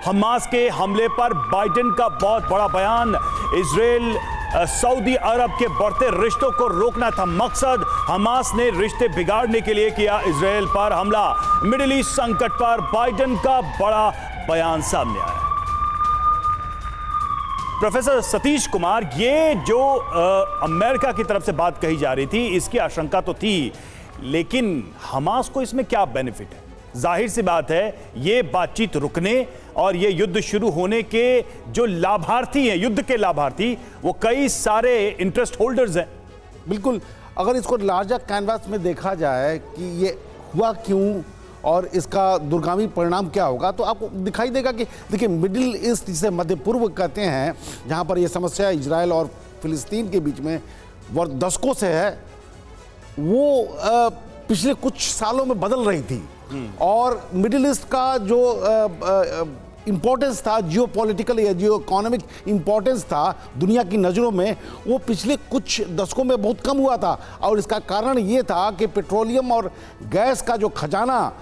Hamas के हमले पर बाइडेन का बहुत बड़ा बयान। इजराइल सऊदी अरब के बढ़ते रिश्तों को रोकना था मकसद। हमास ने रिश्ते बिगाड़ने के लिए किया इजराइल पर हमला। मिडिल ईस्ट संकट पर बाइडेन का बड़ा बयान सामने आया। प्रोफेसर सतीश कुमार, ये जो अमेरिका की तरफ से बात कही जा रही थी, इसकी आशंका तो थी, लेकिन हमास को इसमें क्या बेनिफिट है? जाहिर सी बात है, ये बातचीत रुकने और ये युद्ध शुरू होने के जो लाभार्थी हैं, युद्ध के लाभार्थी, वो कई सारे इंटरेस्ट होल्डर्स हैं। बिल्कुल, अगर इसको लार्जर कैनवास में देखा जाए कि ये हुआ क्यों और इसका दूरगामी परिणाम क्या होगा, तो आपको दिखाई देगा कि देखिए, मिडिल ईस्ट जिसे मध्य पूर्व कहते हैं, जहाँ पर ये समस्या इजराइल और फिलिस्तीन के बीच में दशकों से है, वो पिछले कुछ सालों में बदल रही थी। और मिडिल ईस्ट का जो इम्पोर्टेंस था, जियो पॉलिटिकल या जियो इकोनॉमिक इम्पोर्टेंस था दुनिया की नज़रों में, वो पिछले कुछ दशकों में बहुत कम हुआ था। और इसका कारण ये था कि पेट्रोलियम और गैस का जो खजाना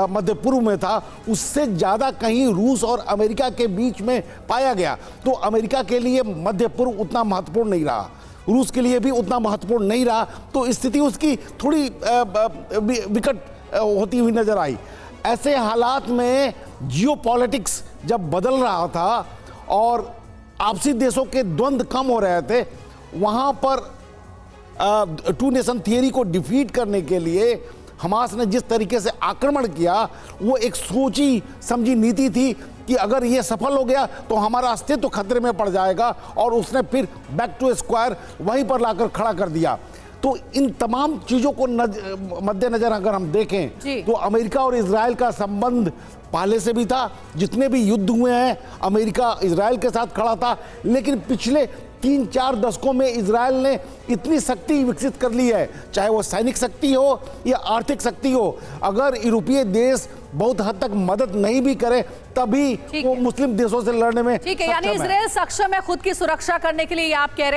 मध्य पूर्व में था, उससे ज़्यादा कहीं रूस और अमेरिका के बीच में पाया गया। तो अमेरिका के लिए मध्य पूर्व उतना महत्वपूर्ण नहीं रहा, रूस के लिए भी उतना महत्वपूर्ण नहीं रहा। तो स्थिति उसकी थोड़ी विकट होती हुई नजर आई। ऐसे हालात में जियोपॉलिटिक्स जब बदल रहा था और आपसी देशों के द्वंद्व कम हो रहे थे, वहां पर टू नेशन थियरी को डिफीट करने के लिए हमास ने जिस तरीके से आक्रमण किया, वो एक सोची समझी नीति थी कि अगर ये सफल हो गया तो हमारा अस्तित्व खतरे में पड़ जाएगा, और उसने फिर बैक टू स्क्वायर वहीं पर लाकर खड़ा कर दिया। तो इन तमाम चीज़ों को मद्देनजर अगर हम देखें तो अमेरिका और इजराइल का संबंध पहले से भी था। जितने भी युद्ध हुए हैं, अमेरिका इजराइल के साथ खड़ा था, लेकिन पिछले 3-4 दशकों में इजराइल ने इतनी शक्ति विकसित कर ली है, चाहे वो सैनिक शक्ति हो या आर्थिक शक्ति हो। अगर यूरोपीय देश बहुत हद तक मदद नहीं भी करे, तभी वो मुस्लिम देशों से लड़ने में ठीक है। यानी इजराइल सक्षम है खुद की सुरक्षा करने के लिए, ये आप कह रहे हैं।